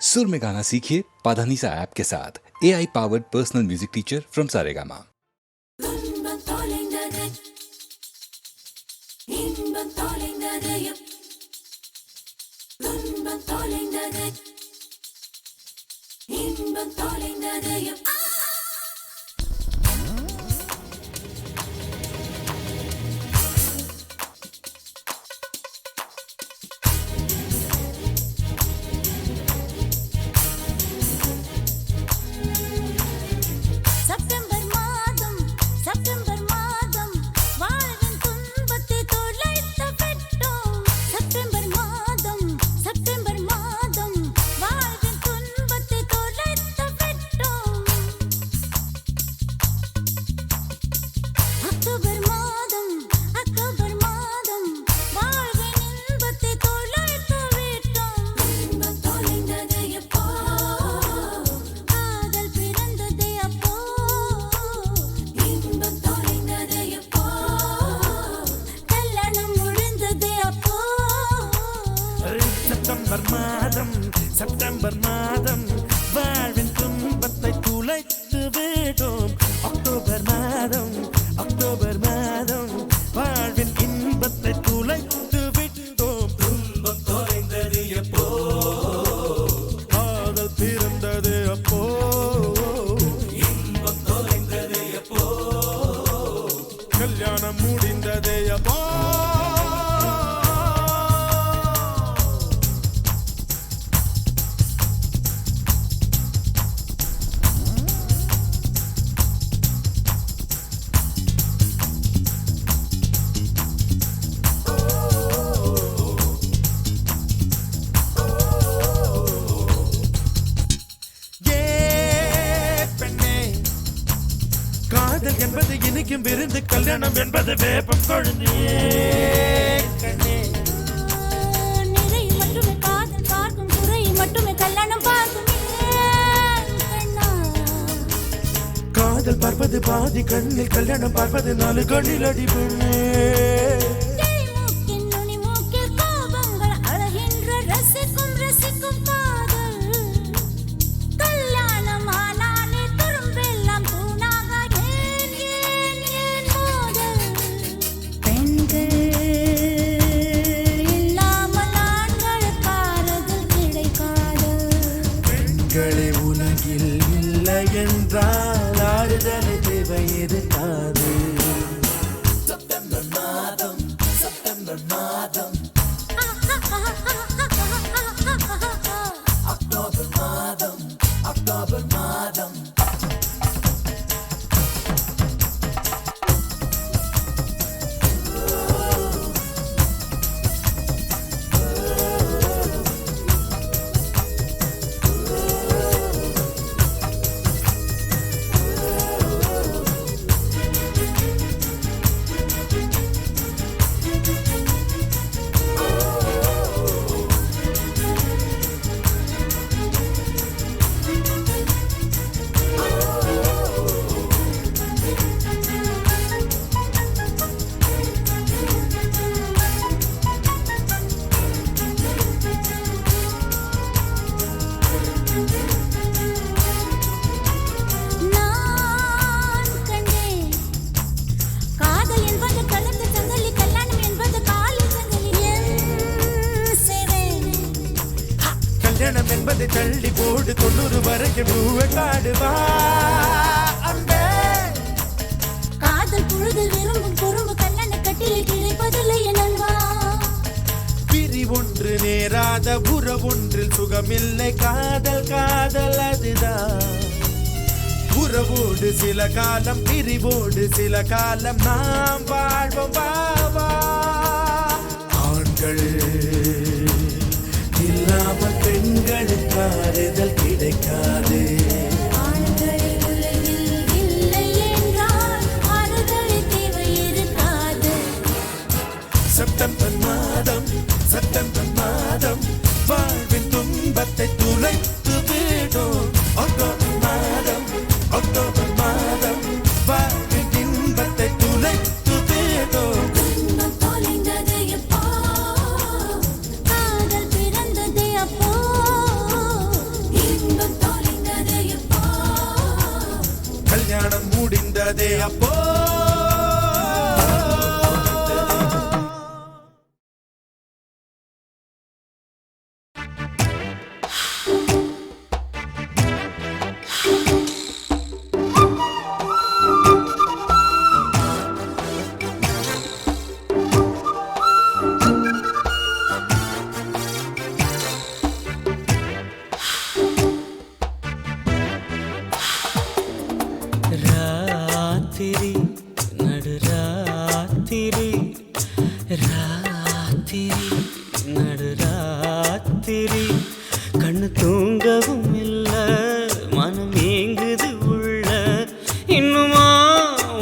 सुर में गाना सीखिए पाधानीसा ऐप के साथ AI powered personal music teacher from Saregama. September மாதம் வாழ்வின் துன்பத்தை துளைத்து விடும். அக்டோபர் மாதம் வாழ்வின் இன்பத்தை துளைத்து விட்டோம். துன்பம் தொலைந்தது எப்போ, காதல் பிறந்தது அப்போ. இன்பம் தொலைந்தது எப்போ, கல்யாணம் முடிந்தது அப்போ. காதல் என்பது இனிக்கும் விருந்து, கல்யாணம் என்பது வேப்பம் கொழுந்தே. கண்ணே நிறை மட்டுமே காதல் பார்க்கும், குறை மட்டுமே கல்யாணம் பார்க்கும். காதல் பார்ப்பது பாதி கண்ணில், கல்யாணம் பார்ப்பது 4 கண்ணில் அடிபண்ணே. உலகில் இல்லை என்றால் ஆறுதலை தேவை இருக்காது. செப்டம்பர் மாதம் அக்டோபர் மாதம் கல்யாணம் என்பதை தள்ளி போடு, 90 வரைக்கும் பூவை காடுவா. காதல் பொழுதில் விரும்பும் குறும்பு கல்லணை கட்டில் கிடைப்பதில்லை நண்பா. பிரி ஒன்று நேராத உறவொன்றில் சுகமில்லை. காதல் அதுதான். உறவோடு சில காலம், பிரிவோடு சில காலம் நாம் வாழ்வோம். பாவா ஆண்கள் இல்லாமல் பெண்களுக்கு ஆறுதல் கிடைக்காது. செப்டம்பர் மாதம் வாழ்வின் துன்பத்தை துளைத்து விடும். அக்டோபர் மாதம் வாழ்வின் இன்பத்தை துளைத்து விடும். காதல் பிறந்தது அப்போ, சுட்டதே அப்போ ராத்திரி நடுராத்திரி ராத்திரி நடுராத்திரி கண்ணு தூங்கவும் இல்ல மனம் ஏங்குது உள்ள இன்னுமா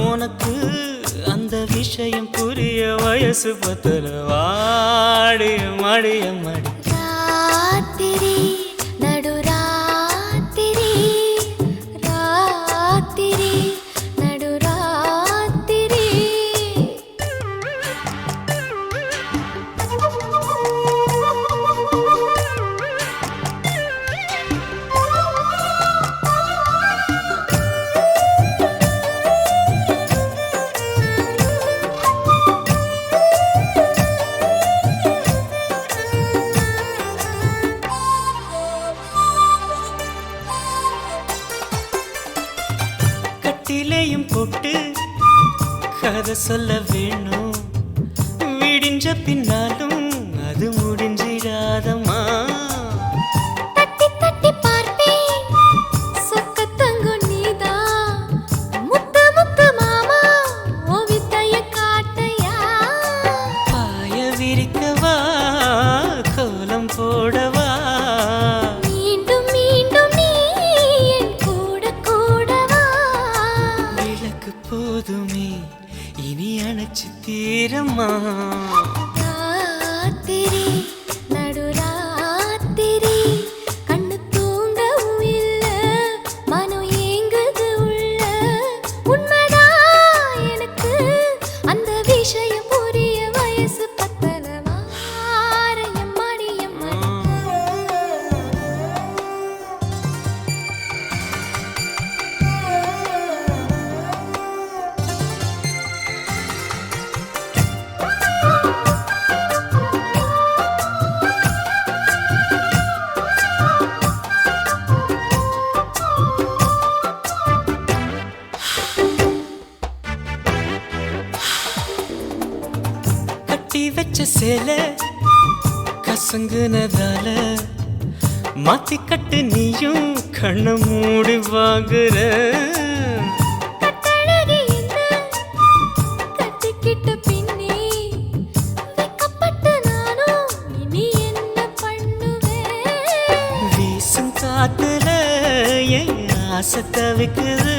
உனக்கு அந்த விஷயம் புரிய வயசு பத்தல வாடிய மடிய மடி ராத்திரி நடுராத்திரி ராத்திரி நடுராத்திரி கட்டிலையும் போட்டு கதை சொல்ல வேணும் விடிஞ்ச பின்னாலும் அது முடிஞ்சிடாதம்மா தட்டி தட்டி பார்ப்பேன் சொக்க தங்கம் நீதான் முத்து முத்து மாமா ஓ வித்தைய காட்டையா பாய விரிக்கவா கோலம் போடவா மீண்டும் மீண்டும் நீ என் கூட கூடவா விளக்கு போதுமே இனி அணைச்சு தீரம்மா ராத்திரி நடுராத்திரி கண்ணு தூங்கவும் இல்ல மனம் ஏங்குது உள்ள உண்மைதான் எனக்கு அந்த விஷயம் புரிய வயசு பத்தல வாரையம் மடியம் கட்டி வச்ச சேலை கசங்குனதால மாத்தி கட்டு நீயும் கண்ண மூடி வாங்குற கட்டழகி என்ன கட்டிக்கிட்ட பின்னே வெக்கப்பட்டு நானும் இனி என்ன பண்ணுவேன் வீசும் காத்துல என் ஆசை தவிக்குது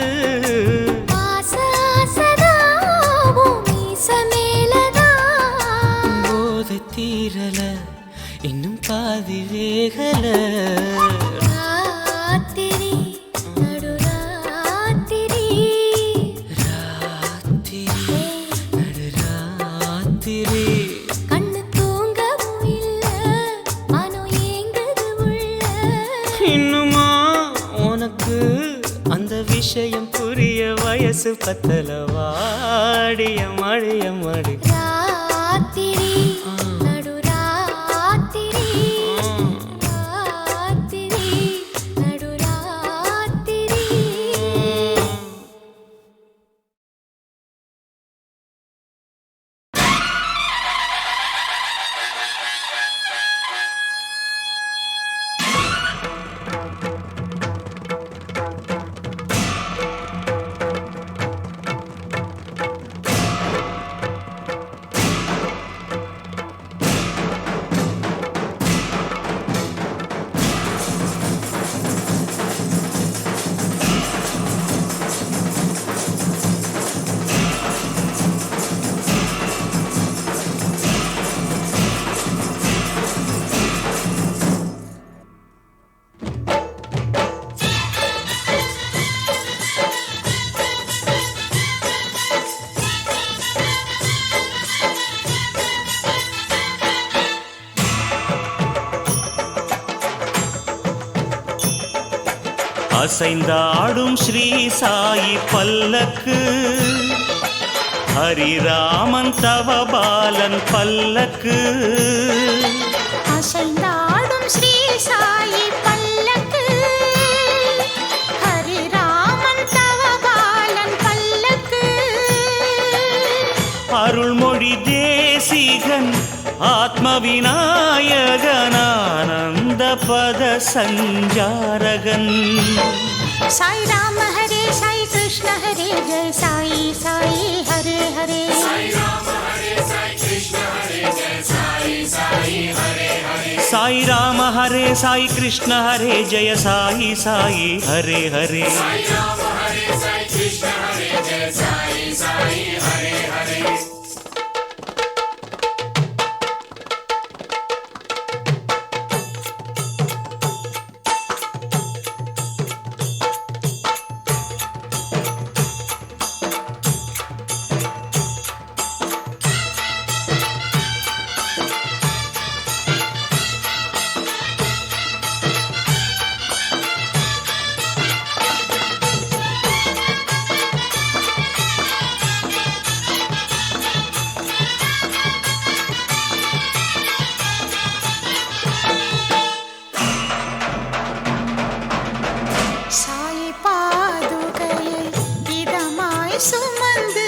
ஆசை ஆசைதான் உன் மீச மேலதான் போதை தீரல இன்னும் பாதி வேகல ராத்திரி நடுராத்திரி ராத்திரி நடுராத்திரி கண்ணு தூங்கவும் இல்ல மனம் ஏங்குது உள்ள இன்னுமா உனக்கு அந்த விஷயம் புரிய வயசு பத்தல வாடிய மழைய மடி ராத்திரி நடுராத்திரி ராத்திரி நடுராத்திரி அசைந்தாடும் ஸ்ரீ சாயி பல்லக்கு ஹரிராமன் தவபாலன் பல்லக்கு அசைந்தாடும் ஸ்ரீ சாயி பல்லக்கு ஹரிராமன் தவபாலன் பல்லக்கு அருள்மொழி தேசிகன் ஆத்ம விநாயகன் ஆனந்த பத சஞ்சாரகன் சாய் ராம ஹரே சாய் கிருஷ்ண ஹரே ஜெய சாயி சாயி ஹரே ஹரே சாய் ராம ஹரே சாய் கிருஷ்ண ஹரே ஜெய சாயி சாயி ஹரே ஹரே சாய் ராம ஹரே சாய் கிருஷ்ண ஹரே ஜெய சாயி சாயி ஹரே ஹரே சாய் ராம ஹரே சாய் கிருஷ்ண ஹரே ஜெய சாயி சாயி ஹரே ஹரே சாய் பாதுகையை இதமாய் சுமந்து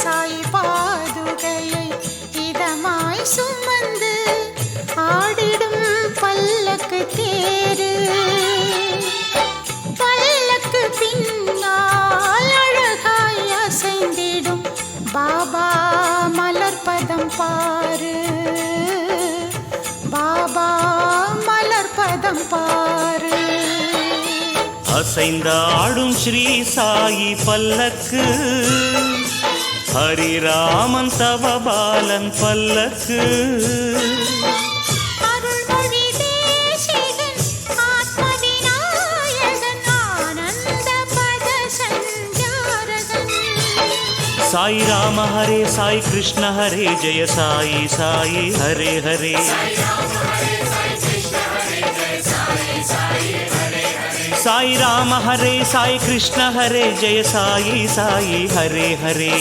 சாய் பாதுகையை இதமாய் சுமந்து ஆடிடும் பல்லக்கு தேரு பல்லக்கு பின்னால் அழகாய் அசைந்திடும் பாபா மலர்பதம் பாரு பாபா மலர்பதம் பாரு அசைந்தாடும் ஸ்ரீ சாயி பல்லக்கு ஹரிராமன் தவபாலன் பல்லக்கு அருள்மொழி தேசிகன் ஆத்ம விநாயகன் ஆனந்த பத சஞ்சாரகன் சாய் ராம ஹரே சாய் கிருஷ்ண ஹரே ஜெய சாயி சாயி ஹரே ஹரே சாய் ராம ஹரே சாய் கிருஷ்ண ஹரே ஜெய சாயி சாயி ஹரே ஹரே சாய் ராம ஹரே சாய் கிருஷ்ண ஹரே ஜெய சாயி சாயி ஹரே ஹரே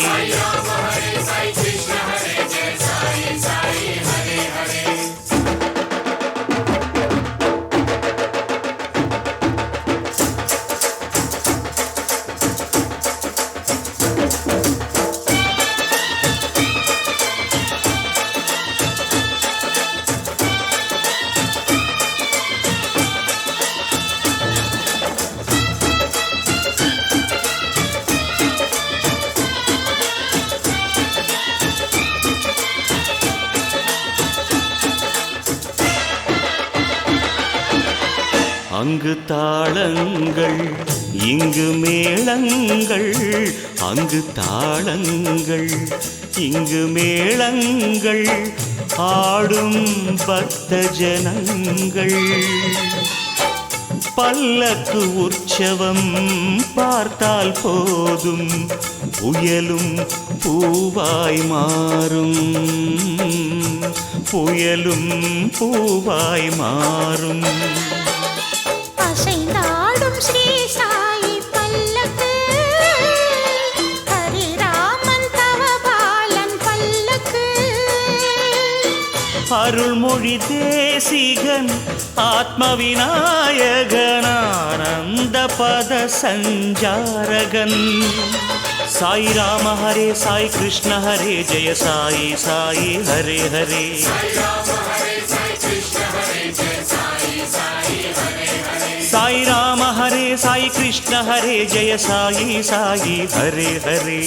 அங்கு தாளங்கள் இங்கு மேளங்கள், அங்கு தாளங்கள் இங்கு மேளங்கள், ஆடும் பக்த ஜனங்கள். பல்லக்கு உற்சவம் பார்த்தால் போதும், புயலும் பூவாய் மாறும், புயலும் பூவாய் மாறும். அசைந்தாடும் ஸ்ரீ சாயி பல்லக்கு, ஹரிராமன் தவபாலன் பல்லக்கு. அருள்மொழி தேசிகன் ஆத்ம விநாயகன் ஆனந்த பத சஞ்சாரகன். சாய் ராம ஹரே சாய் கிருஷ்ண ஹரே ஜெய சாயி சாயி ஹரே ஹரே. சாய் ராம ஹரே சாய் கிருஷ்ண ஹரே ஜெய சாயி சாயி ஹரே ஹரே.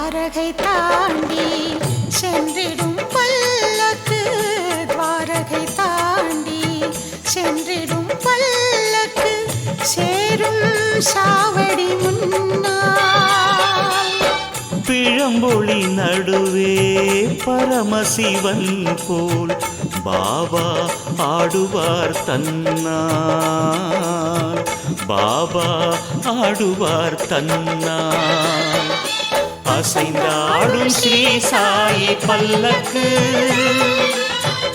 துவாரகை தாண்டி சென்றிடும் பல்லக்கு துவாரகை தாண்டி சென்றிடும் பல்லக்கு சேரும் சாவடி முன்னால் பிழம்பொழி நடுவே பரமசிவன் போல் பாபா ஆடுவார் தன்னால் பாபா ஆடுவார் தன்னால் அசைந்தாடும் ஸ்ரீ சாயி பல்லக்கு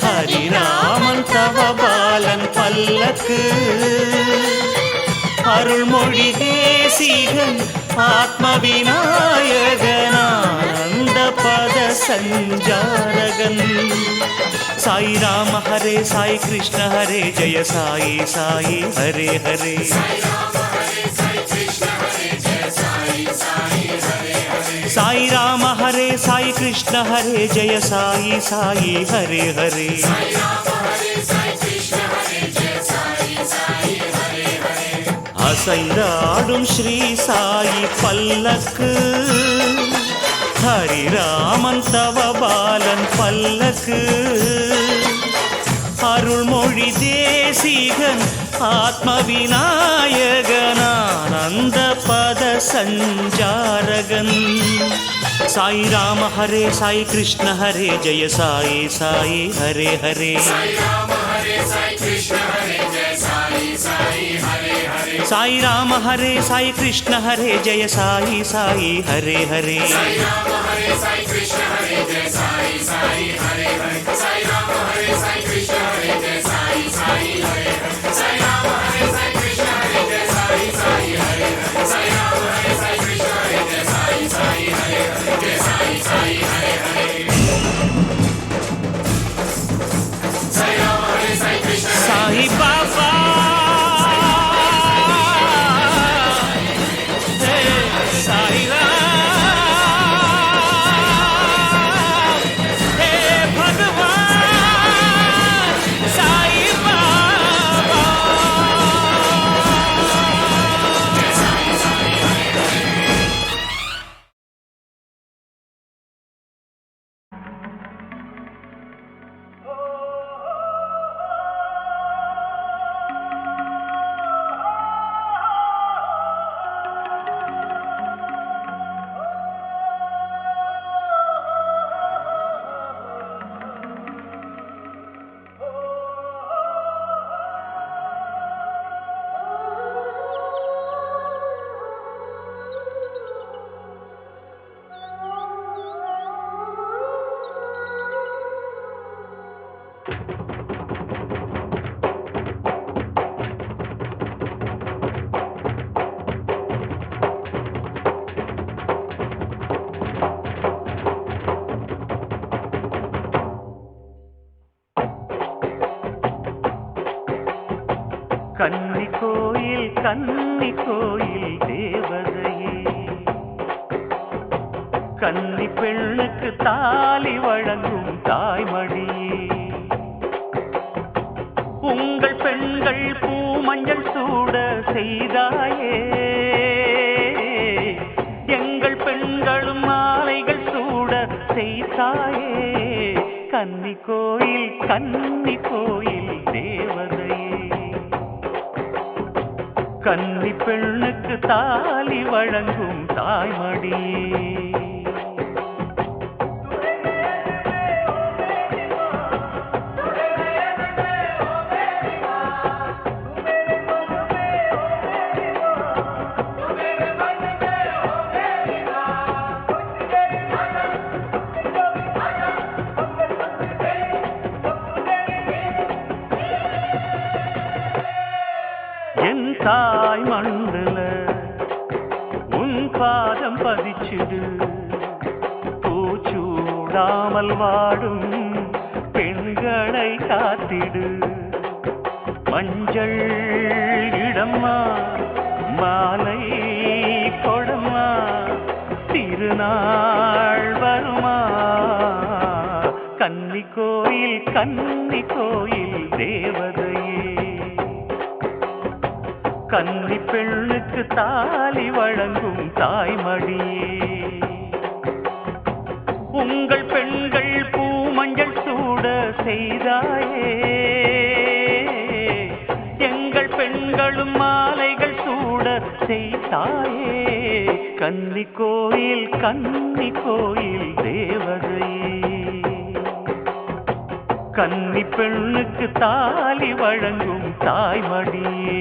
ஹரிராமன் தவபாலன் பல்லக்கு அருள்மொழி தேசிகன் ஆத்ம விநாயகனானந்த பத சஞ்சாரகன் சாய் ராம ஹரே சாய் கிருஷ்ண ஹரே ஜெய சாயி சாயி ஹரே ஹரே சாய் ராம ஹரே சாய் கிருஷ்ண ஹரே ஜெய சாயி சாயி ஹரே ஹரே அசைந்தாடும் ஸ்ரீ சாயி பல்லக்கு ஹரிராமன் தவபாலன் பல்லக்கு அருள்மொழி தேசிகன் ஆத்ம விநாயகனானந்த பத சஞ்சாரகன் சாய் ராம ஹரே சாய் கிருஷ்ண ஹரே ஜெய சாயி சாயி ஹரே ஹரே சாய் ராம ஹரே சாய் கிருஷ்ண ஹரே ஜெய சாயி சாயி ஹரே ஹரே சாய் பாபா சாய் ராம் ஹே பகவான் சாய் பாபா கன்னி கோயில் தேவதையே கன்னி பெண்ணுக்கு தாலி வழங்கும் தாய்மடியே உங்கள் பெண்கள் பூமஞ்சள் சூட செய்தாயே எங்கள் பெண்களும் மாலைகள் சூட செய்தாயே கன்னி கோயில் தேவதையே கன்னி பெண்ணுக்கு தாலி வழங்கும் தாய்மடியே என் தாய் மண்ணுல உன் பாதம் பதிச்சுடு பூச்சூடாமல் வாடும் பெண்களை காத்திடு மஞ்சள் இடம்மா மாலை கொடம்மா திருநாள் வருமா கன்னி கோயில் தேவதையே கன்னி பெண்ணுக்கு தாலி வழங்கும் தாய்மடியே கூட செய்தாயே, எங்கள் பெண்களும் மாலைகள் சூட செய்தாயே. கன்னி கோயில் தேவதையே, கன்னி பெண்ணுக்கு தாலி வழங்கும் தாய்மடியே.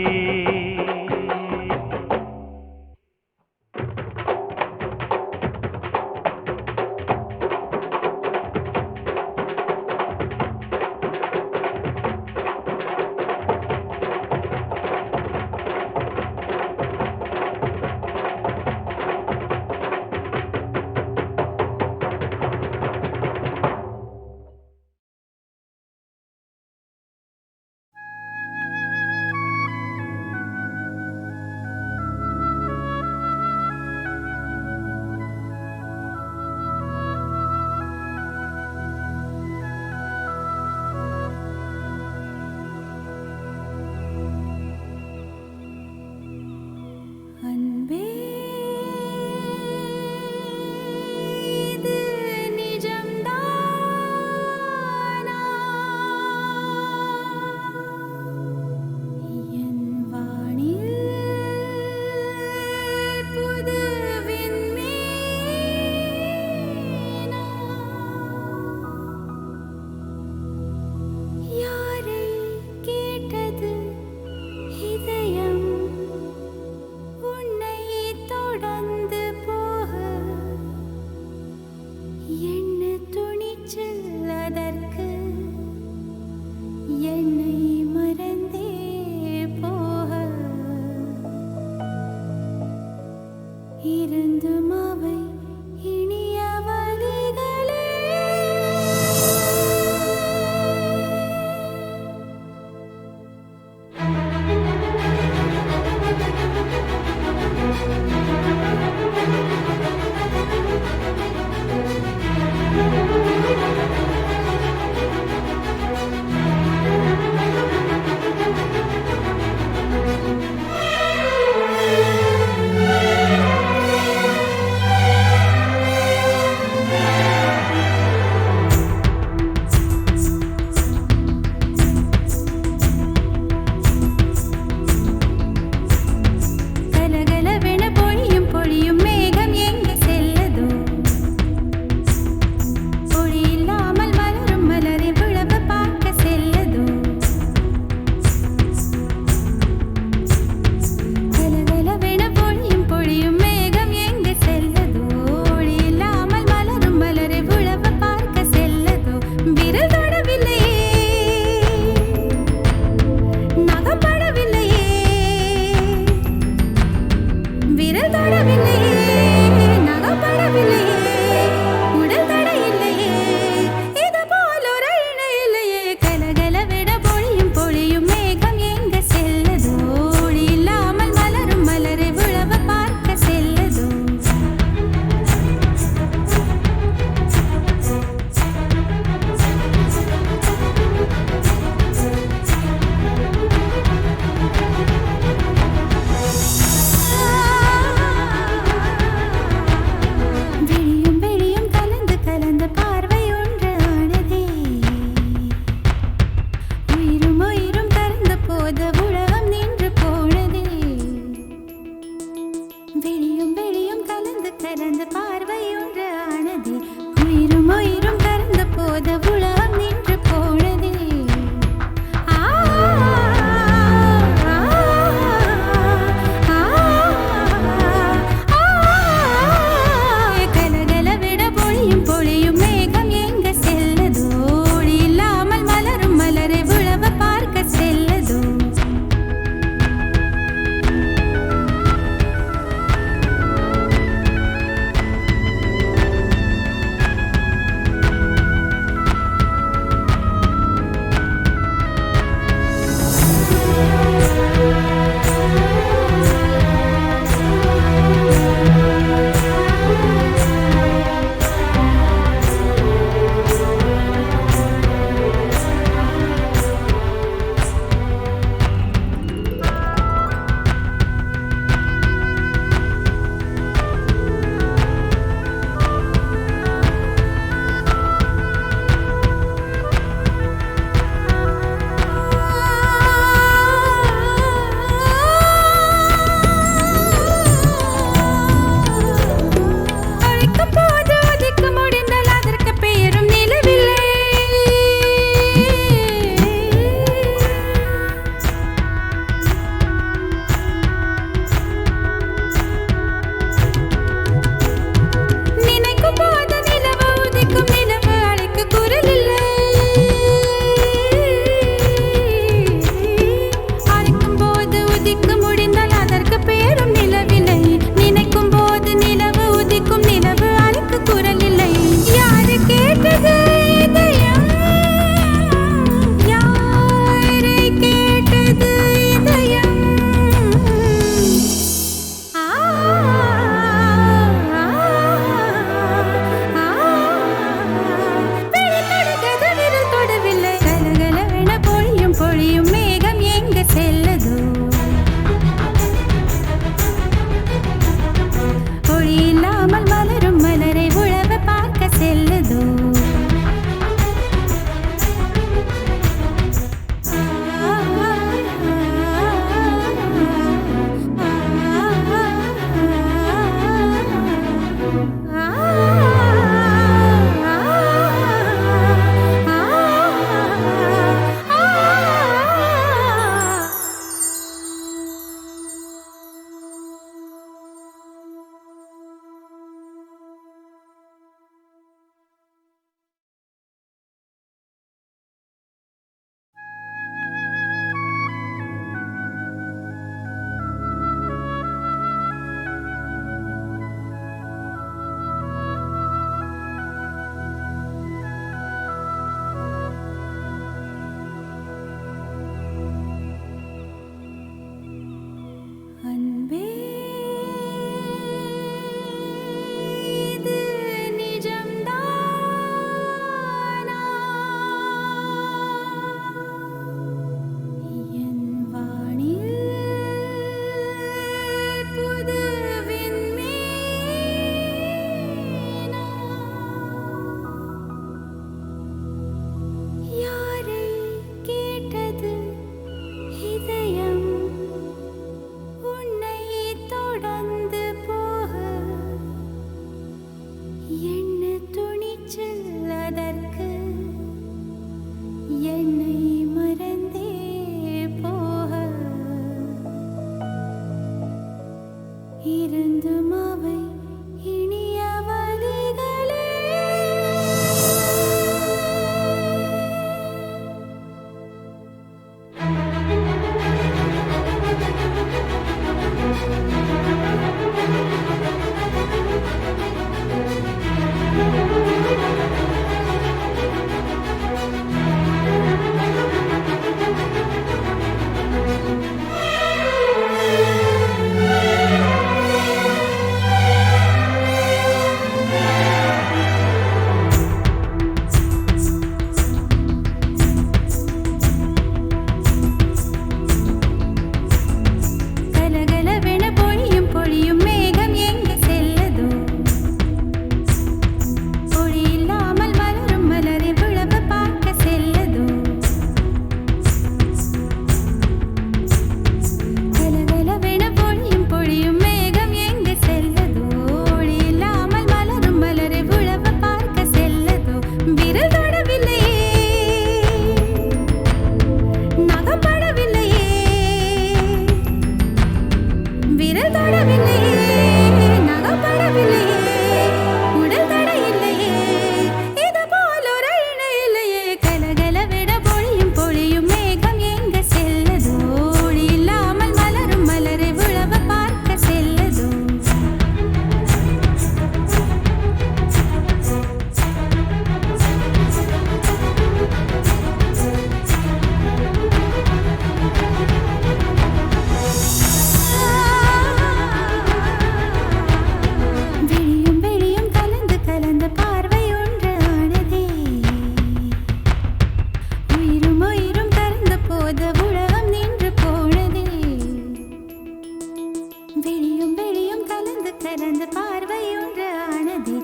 பார்வை ஒன்று ஆனதே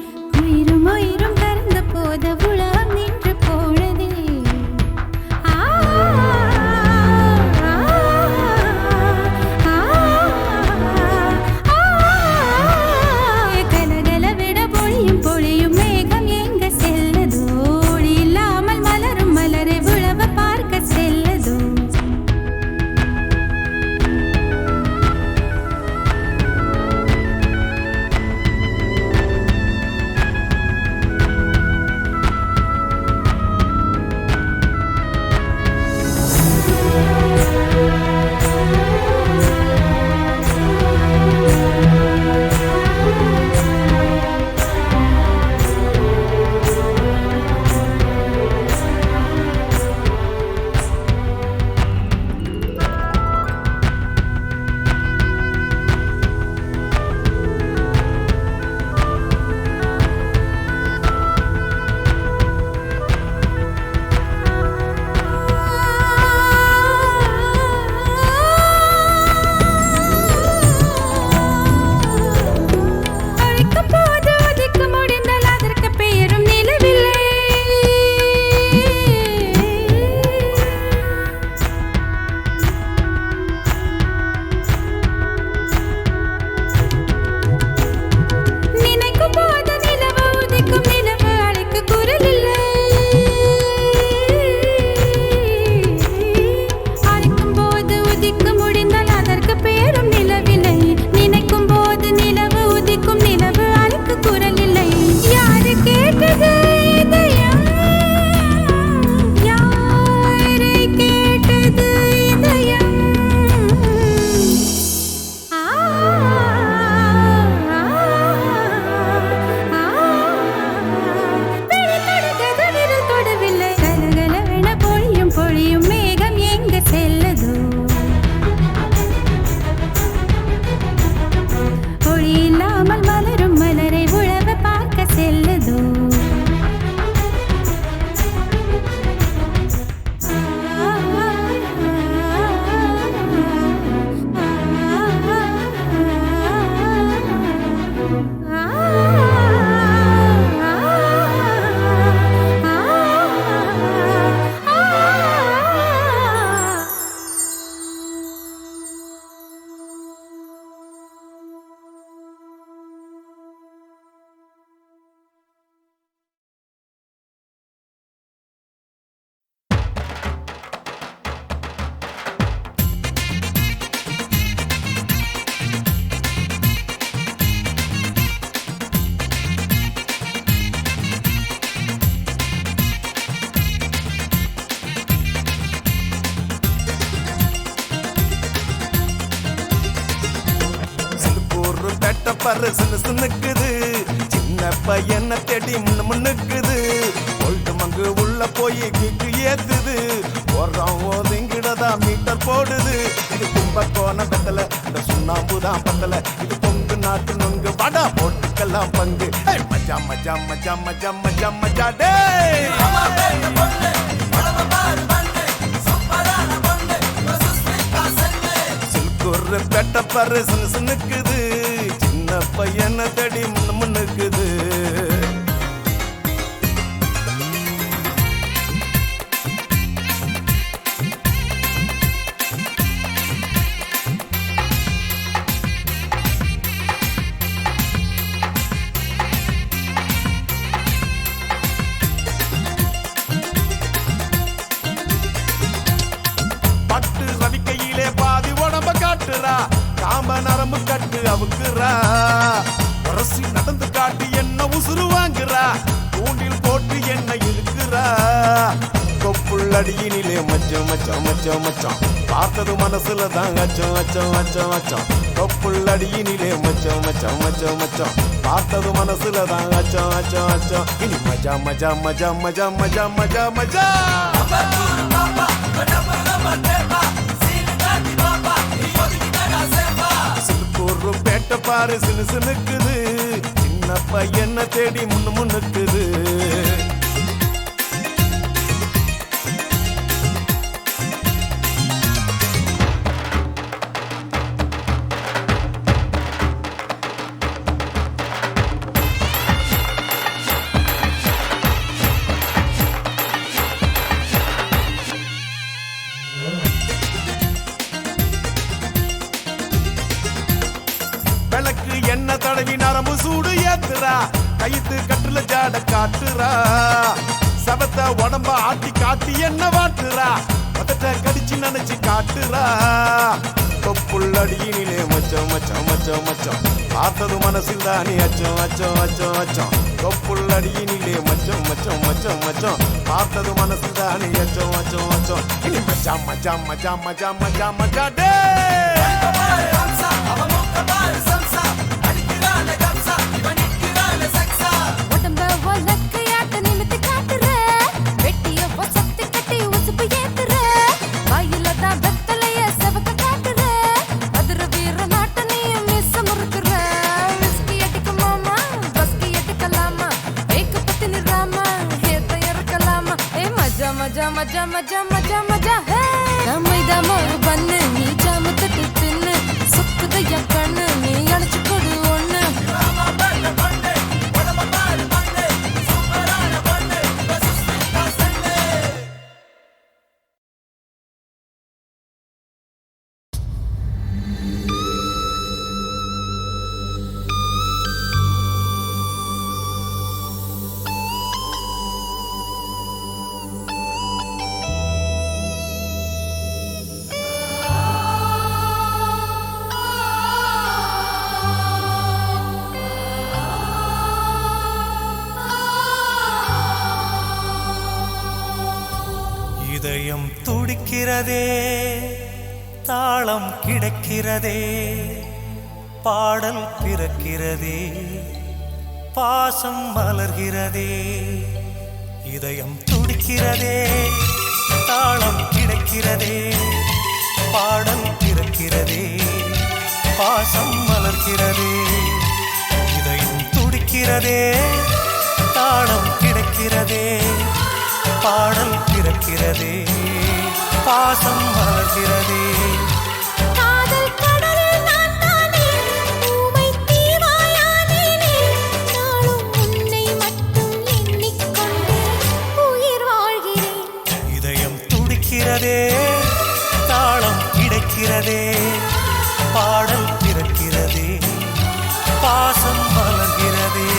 உயிரும் உயிரும் கறந்த போத உலகம் நின்று போனதே கலகல விட பொழியும் பொழியும் மேகம் எங்க செல்லதோ ஒளி இல்லாமல் மலரும் மலரை உழவ பார்க்க செல்லதோ சின்னுக்குது சின்ன பையனை தேடி முன்னுக்குது ஒல்ட்டு மங்கு உள்ள போய் கிக்கு ஏத்துது போடுறோம் ஒதுங்கிடதா மீட்டர் போடுது இது கும்பக்கோண பெத்தல இந்த சுண்ணாம்புதான் பத்தல இது பொங்கு நாட்டு நொங்கு வடா போட்டுக்கெல்லாம் பங்கு மஜா மஜா மஜா மஜா மஜா மஜா டே சில்கூர் பெட்ட பரு சின்னுக்குது சின்ன பையனை தேடி முன்னுக்குது பட்டு ரவிக்கையிலே பாதி உடம்ப காட்டுறா காம்ப நரம்பு கட்டு அவுக்குறா அரசி நடந்து காட்டி என்ன உசுறு வாங்குறா தூண்டில் போட்டு என்ன இழுக்குறா கொப்புள்ளடியினிலே மச்சம் மச்சம் மச்சம் மச்சம் பார்த்தது மனசுல தான் அச்சம் அச்சம் அச்சம் அச்சம் கொப்புள்ளடியினிலே மச்சம் மச்சம் மச்சம் மச்சம் பார்த்தது மனசுல தான் அச்சம் அச்சம் அச்சம் இனி மஜா மஜா மஜா மஜா மஜா மஜா மஜா சில்கூர் பேட்ட பாரு சினுக்குது சின்ன பையனை தேடி முன்னுக்குது நரம்பு சூடு ஏத்துறா கைத்து கட்டுல ஜாட காட்டுறா சபத்த உடம்ப ஆட்டி காட்டி என்ன வாட்டுறா பதட்ட கடிச்சு நினைச்சு காட்டுறா தொப்புள்ளடியினிலே மச்சம் மச்சம் மச்சம் மச்சம் பார்த்தது மனசில் தானே அச்சம் அச்சம் அச்சம் அச்சம் தொப்புள்ளடியினிலே மச்சம் மச்சம் மச்சம் மச்சம் பார்த்தது மனசில் தானே அச்சம் அச்சம் அச்சம் இனி மச்சா மச்சா மச்சா மச்சா மச்சா மச்சா டே உடம்ப உலக்கையாட்ட நிமித்து காட்டுற வெட்டிய வசத்து கட்டி உசுப்பு ஏத்துற வாயில தான் வெத்தலைய செவக்க காட்டுற மதுர வீர நாட்ட நீயும் மிஸ் முறுக்குற விஸ்கி அடிக்க மாமா பஸ்கி அடிக்கலாமா ஏக்கு பத்தி நிறாமா ஏத்த இறக்கலாமா ஏ மஜா மஜா மஜா மஜா மஜா மஜா ஹே மைதாம ஒரு பண்ணு நீ ஜாமு தட்டு தின்னு சுக்குதைய கண்ணு நீ அணைச்சு கொடு ஒண்ணு இதயம் துடிக்கிறதே தாளம் கிடைக்கிறதே பாடல் பிறக்கிறதே பாசம் மலர்கிறதே இதயம் துடிக்கிறதே தாளம் கிடைக்கிறதே பாடல் பிறக்கிறதே பாசம் மலர்கிறதே இதயம் துடிக்கிறதே தாளம் கிடைக்கிறதே பாடல் பிறக்கிறதே பாசம் மலர்கிறதே காதல் கடலில் நான் தானே பூவை தீவாயானேனே நாளும் உன்னை மட்டும் எண்ணிக்கொண்டே உயிர் வாழ்கிறேன் இதயம் துடிக்கிறதே தாளம் கிடைக்கிறதே பாடல் பிறக்கிறதே பாசம் மலர்கிறதே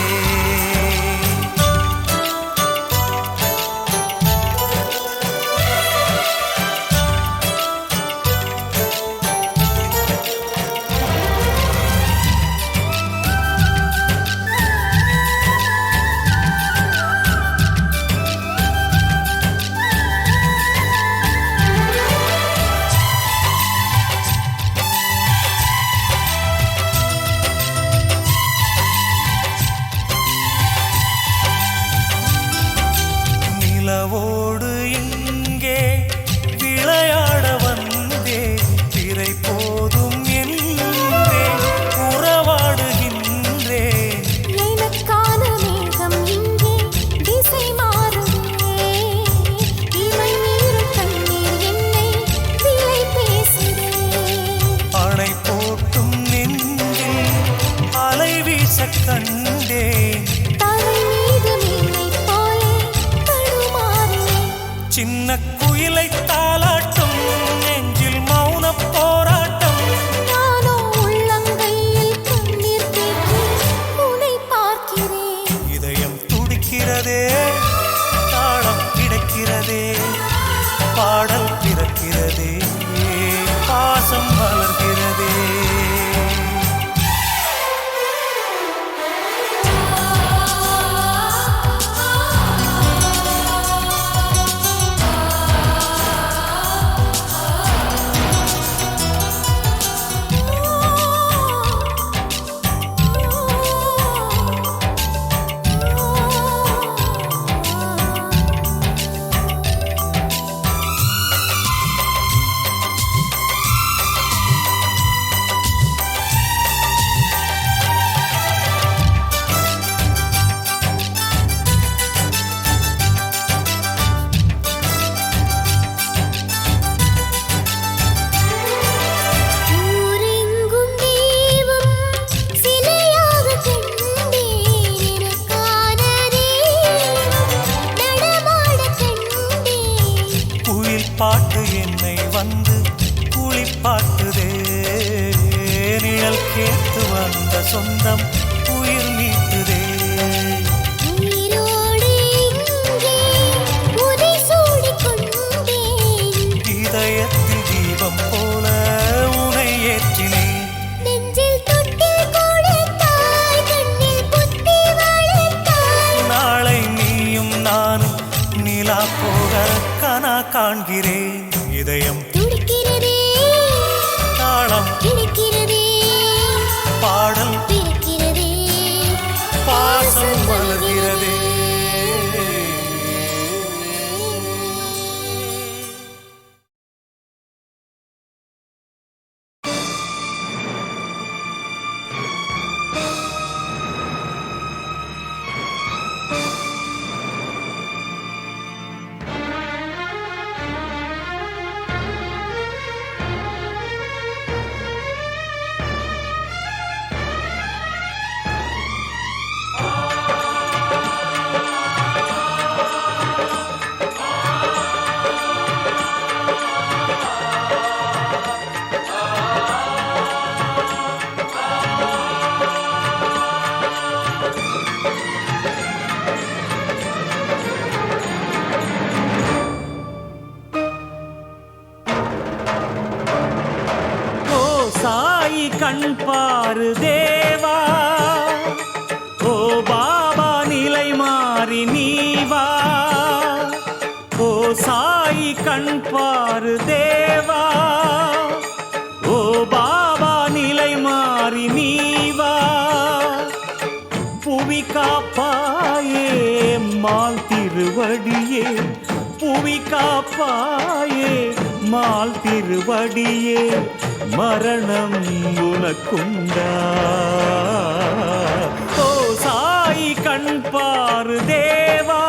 நிலவோடு இங்கே விளையாட வந்தே திரை போதும் என்றே உறவாடுகின்றேன் எனக்கான மேகம் இங்கே திசை மாறுதே இமை நீரும் கண்ணீர் என்னை விலை பேசுதே அணை போட்டும் நெஞ்சில் அலை வீச கண்டேன் தலை மீது மீனை போலே தடுமாறுவேன் சின்ன குயிலை தாலாட்டும் நெஞ்சில் மௌன போராட்டம் நானோ உள்ளங்கையில் கண்ணீர் தேக்கி உன்னை பார்க்கிறேன் இதயம் துடிக்கிறதே தாளம் கிடைக்கிறதே பாடல் பிறக்கிறதே பாசம் மலர்கிறதே ஊரெங்கும் தெய்வம் சிலையாக கண்டேன் எனக்கான தெய்வம் நடமாட கண்டேன் குயில் பாட்டு என்னை வந்து குளிப்பாட்டுதே நிழல் கேட்டு வந்த சொந்தம் காண்கிறேன் இதயம் துடிக்கிறதே தாளம் கிடைக்கிறதே பாடல் பிறக்கிறதே பாசம் வளர்கிறதே கண் பாரு தேவா ஓ பாபா நிலை மாறி நீவா ஓ சாயி கண் பாரு தேவா ஓ பாபா நிலை மாறி நீவா புவி காப்பாயே மால் திருவடியே புவி காப்பாயே மால் திருவடியே மரணம் உனக்குண்டா ஓ சாயி கண் பாரு தேவா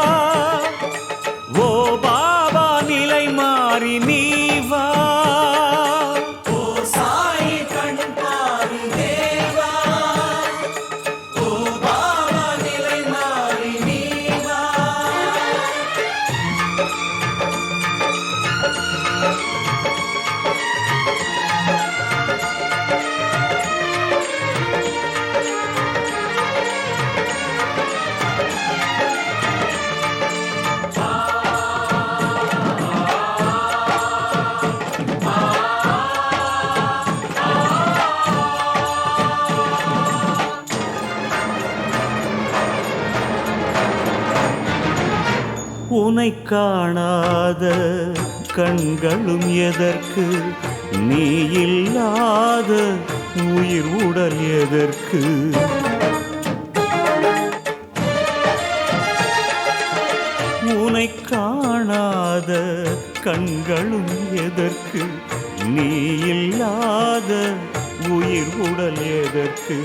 ஓ பாபா நிலை மாறி நீவா ஓ சாயி கண் பாரு தேவா ஓ பாபா நிலை மாறி நீவா உனை காணாத கண்களும் எதற்கு நீ இல்லாத உயிர் உடல் எதற்கு உனை காணாத கண்களும் எதற்கு நீ இல்லாத உயிர் உடல் எதற்கு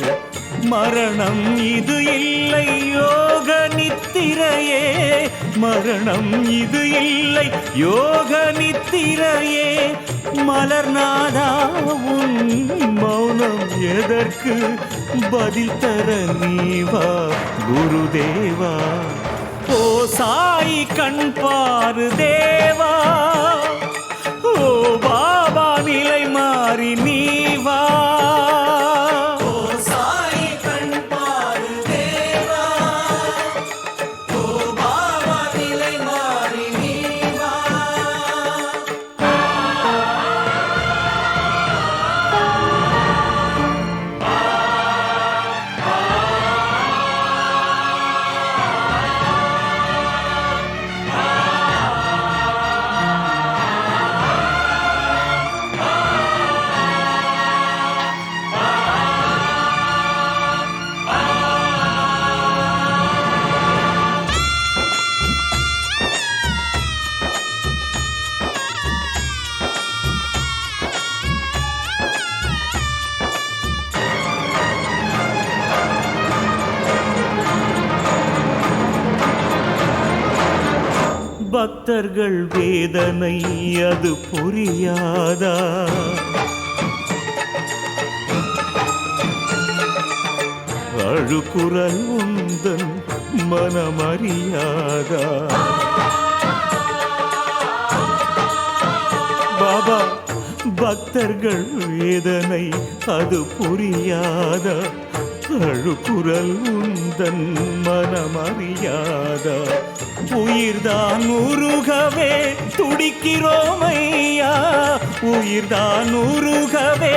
மரணம் இது இல்லை யோக நித்திரையே மரணம் இது இல்லை யோக நித்திரையே மலர்நாதா உன் மௌனம் எதற்கு பதில் தர நீவா குருதேவா ஓ சாயி கண் பாரு தேவா ஓ பாபா நிலை மாறி நீவா ஓ சாயி கண் பாரு தேவா ஓ பாபா நிலை மாறி நீவா பக்தர்கள் வேதனை அது புரியாதா அழுகுரல் உந்தன் மனமறியாதா பாபா பக்தர்கள் வேதனை அது புரியாதா அழுக்குரல் உந்தன் மனமறியாதா உயிர்தான் உருகவே துடிக்கிறோமையா உயிர்தான் உருகவே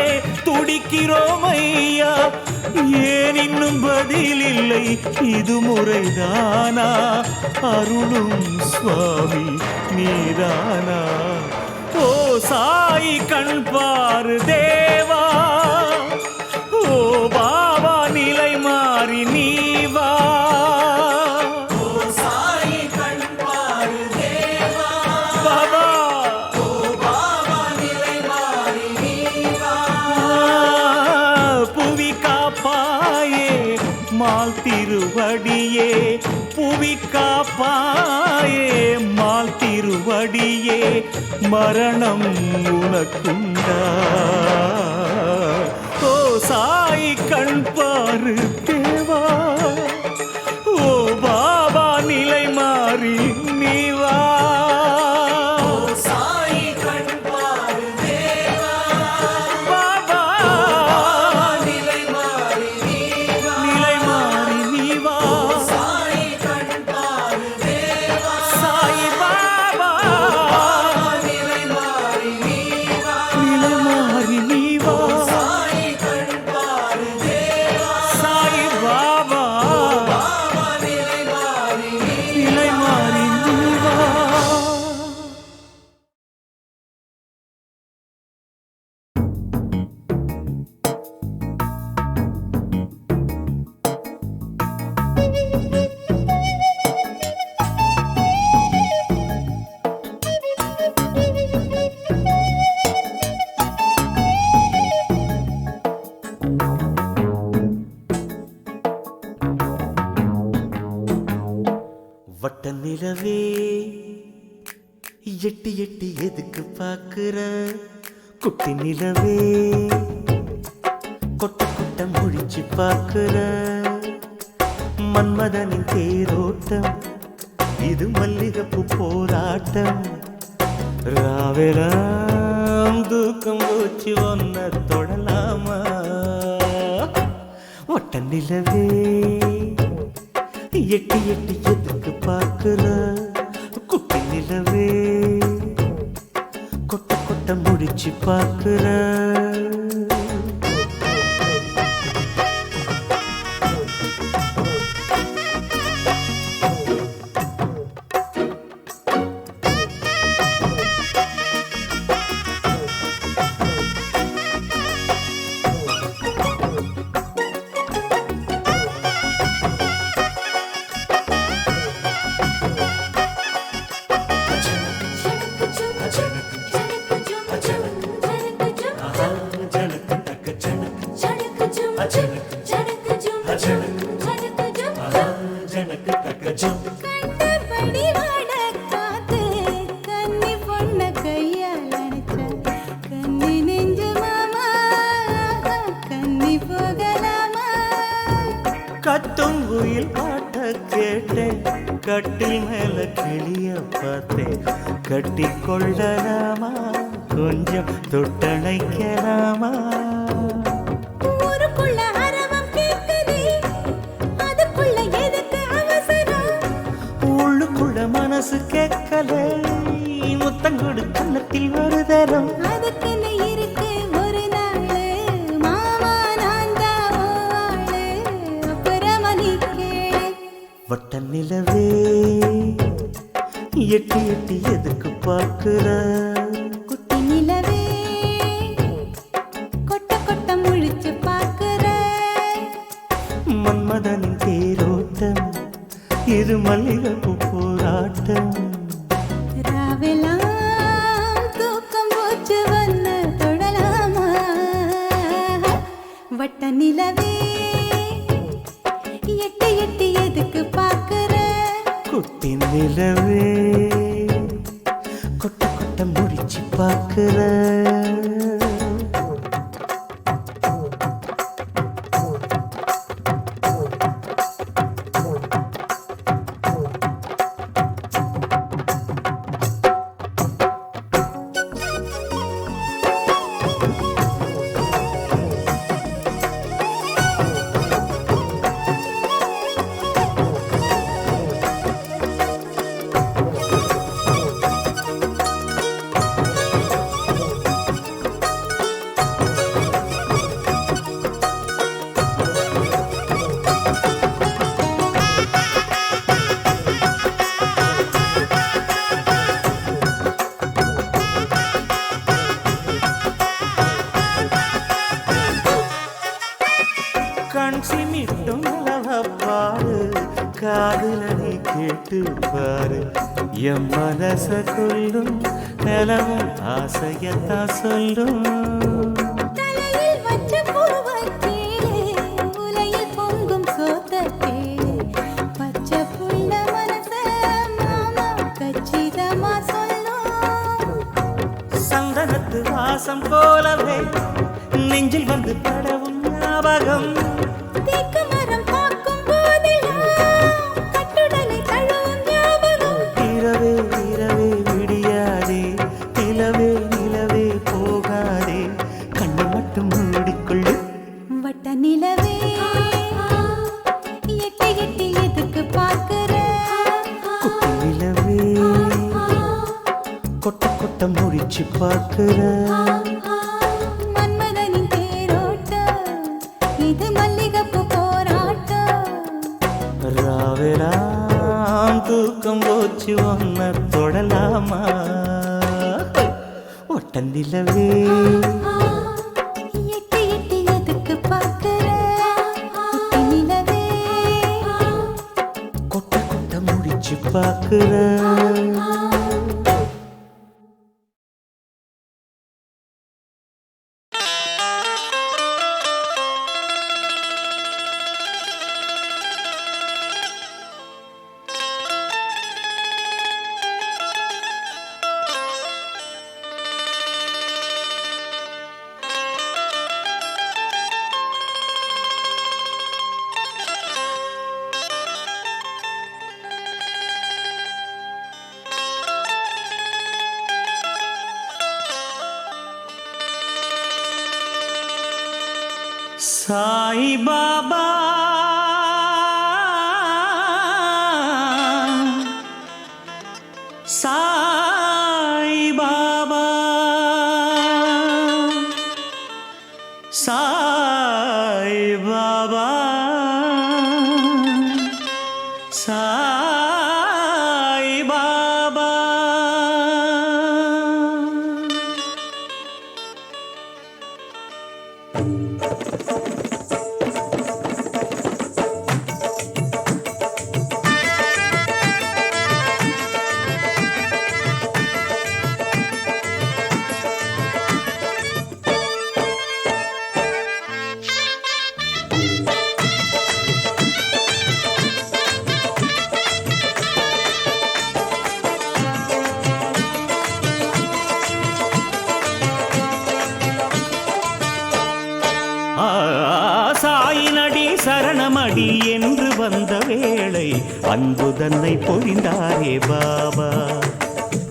துடிக்கிறோமையா ஏன் இன்னும் பதில் இல்லை இது முறைதானா அருளும் சுவாமி நீதானா ஓ சாய் கண் பாரு தேவா ஓ பாபா நிலை மாறி நீ வா ஓ சாய் கண் பாரு தேவா பாபா ஓ பாபா நிலை மாறி நீ வா புவி காப்பாயே மால் திருவடியே புவி காப்பாயே மால் திருவடியே மரணம் உனக்குண்டா ஓ சாய் கண் பாரு தேவா ஓ பாபா நிலை மாறி நீ வா சாய் கண் பாரு தேவா பாபா நிலை மாறி நீ வா நிலை மாறி நீ வா சாய் கண் பாரு தேவா சாய் பாபா நிலை மாறி நீ வா நிலை மாறி நீ வா சாய் கண் பாரு தேவா சாய் பாபா நிலை மாறி நீ வா வட்ட நிலவே எட்டி எட்டி எதுக்கு பாக்குற குட்டி நிலவே கொட்ட கொட்ட முடிச்சு பாக்குற மன்மதனின் தேரோட்டம் இது மல்லிகைப்பூ போராட்டம் ராவெலாம் தூக்கம் போச்சு ஒன்ன தொடலாமா ஒட்ட நிலவே எட்டி எட்டி எதுக்கு பார்க்கிற குட்டி நிலவே கொட்ட கொட்ட முடிச்சு பார்க்கிற கண்டபடி வடக்காத்து கன்னி பொண்ண கையால் அணைச்ச கன்னி நெஞ்சு மாமா கன்னி போகலாமா கத்தும் குயில் பாட்ட கேட்டேன் கட்டில் மேல கிளிய பார்த்தேன் கட்டி கொள்ளலாமா கொஞ்சம் தொட்டணைக்கலாமா ஊருக்குள்ள அரவம் கேக்குதே அதுக்குள்ள எதுக்கு அவசரம் உள்ளுக்குள்ள மனசு கேட்கல முத்தங்கொடு கன்னத்தில் ஒரு தரம் அதுக்குன்னு இருக்கு ஒரு நாளு மாமா நான் தான் ஆளு அப்புறமா நீ கேளு வட்ட நிலவே எட்டி எட்டி எதுக்கு பார்க்கிற குட்டி நிலவே கொட்ட கொட்ட முழிச்சு பாக்குற மன்மதனின் தேரோட்டம் இது மல்லிகைப்பூ போராட்டம் ராவெல்லாம் தூக்கம் போச்சு வந்த தொடலாமா வட்ட நிலவே எட்டி எட்டி எதுக்கு பாக்குற குட்டி நிலவே கொட்ட கொட்ட முடிச்சு பார்க்கிற காதுல நீ கேட்டு பாரு என் மனச கொள்ளும் நிலவும் ஆசையத்தான் சொல்லும் தலையில் வச்ச பூவத்தே உலையில் பொங்கும் சோத்தே பச்சை புள்ள மனச மாமா கச்சிதமா சொல்லும் சந்தனத்து வாசம் போலவே நெஞ்சில் வந்து படவும் ஞாபகம் தேக்கு மரம் பார்க்கும் போதெல்லாம் கட்டுடலை தழுவும் ஞாபகம் இரவே இரவே விடியாதே நிலவே நிலவே போகாதே கண்ணை மட்டும் மூடிக்கொள்ளு வட்ட நிலவே எட்டி எட்டி எதுக்கு பார்க்கிற குட்டி நிலவே கொட்ட கொட்ட முடிச்சு பார்க்கிற மன்மதனின் தேரோட்டம் இது மல்லிகைப்பூ போராட்டம் ராவெலாம் தூக்கம் போச்சு ஒன்ன தொடலாமா ஒட்ட நிலவே எட்டி எட்டி எதுக்கு பார்க்கிற குட்டி நிலவே கொட்ட கொட்ட முடிச்சு பார்க்கிற சாய் பாபா சாய் பாபா சாய் பாபா சாய் பாபா சாயினடி சரணமடி என்று வந்த வேளை அன்பு தன்னை பொழிந்தாரே பாபா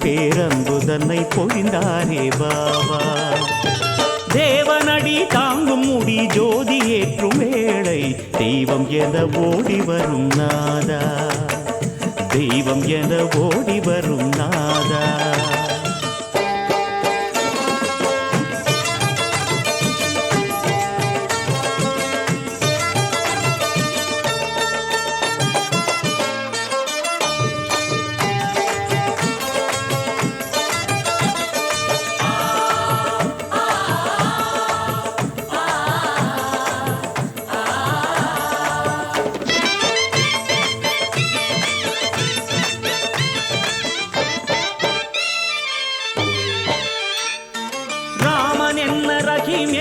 பேரன்பு தன்னை பொழிந்தாரே பாபா தேவனடி தாங்கும் முடி ஜோதி ஏற்றும் வேளை தெய்வம் என ஓடி வரும் நாதா தெய்வம் என ஓடி வரும் நாதா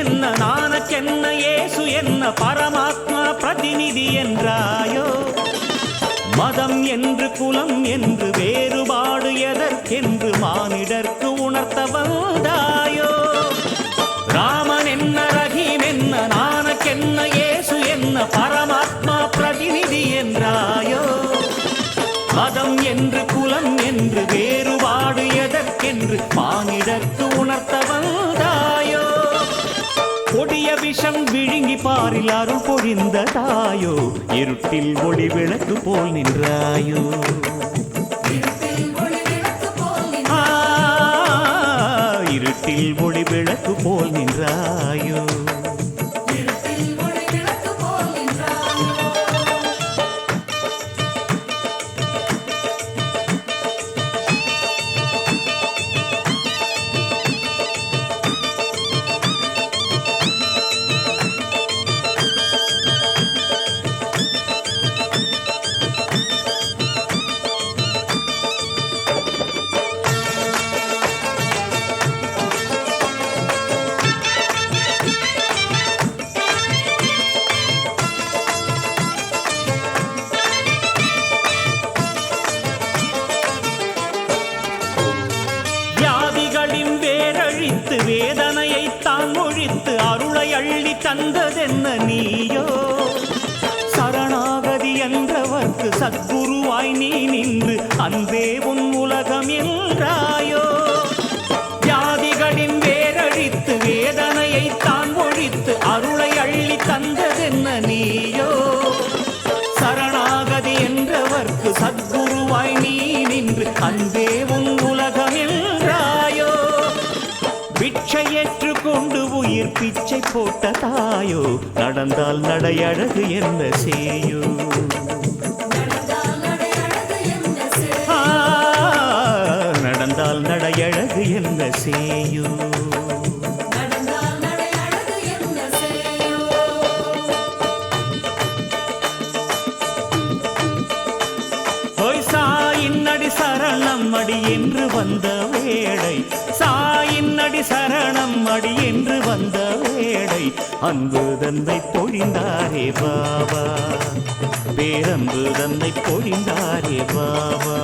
என்ன நானக்கென்ன இயேசு என்ன பரமாத்மா பிரதிநிதி என்றாயோ மதம் என்று குலம் என்று வேறுபாடு எதற்கென்று மானிடர்க்கு உணர்த்த வந்தாயோ ராமன் என்ன ரஹீம் என்ன நானக்கென்ன இயேசு என்ன பரமாத்மா பிரதிநிதி என்றாயோ மதம் என்று குலம் என்று வேறுபாடு எதற்கென்று மானிடர்க்கு உணர்த்த வந்தாயோ கொடிய விஷம் விழுங்கி பாரில் அருள் பொழிந்த தாயோ இருட்டில் ஒளி விளக்கு போல் நின்றாயோ இருட்டில் ஒளி விளக்கு போல் நின்றாயோ அள்ளி தந்ததென்ன நீயோ சரணாகதி என்றவர்க்கு சத்குருவாய் நீ நின்று அன்பே உன் உலகம் என்றாயோ வியாதிகளின் வேரழித்து வேதனையை தான் ஒழித்து அருளை அள்ளி தந்ததென்ன நீயோ சரணாகதி என்றவர்க்கு சத்குருவாய் நீ நின்று அன்பே உன் உலகம் என்றாயோ பிச்சை ஏற்றுக்கொண்டு உயிர் பிச்சை போட்ட தாயோ நடந்தால் நடையழகு என்ன செய்யோ நடந்தால் நடையழகு என்ன செய்யோ சாயின்னடி சரணம் அடி என்று வந்த வேளை சாயின்னடி சரணம் அடி என்று வந்த வேளை அன்பு தன்னை பொழிந்தாரே பாபா பேரன்பு தன்னை பொழிந்தாரே பாபா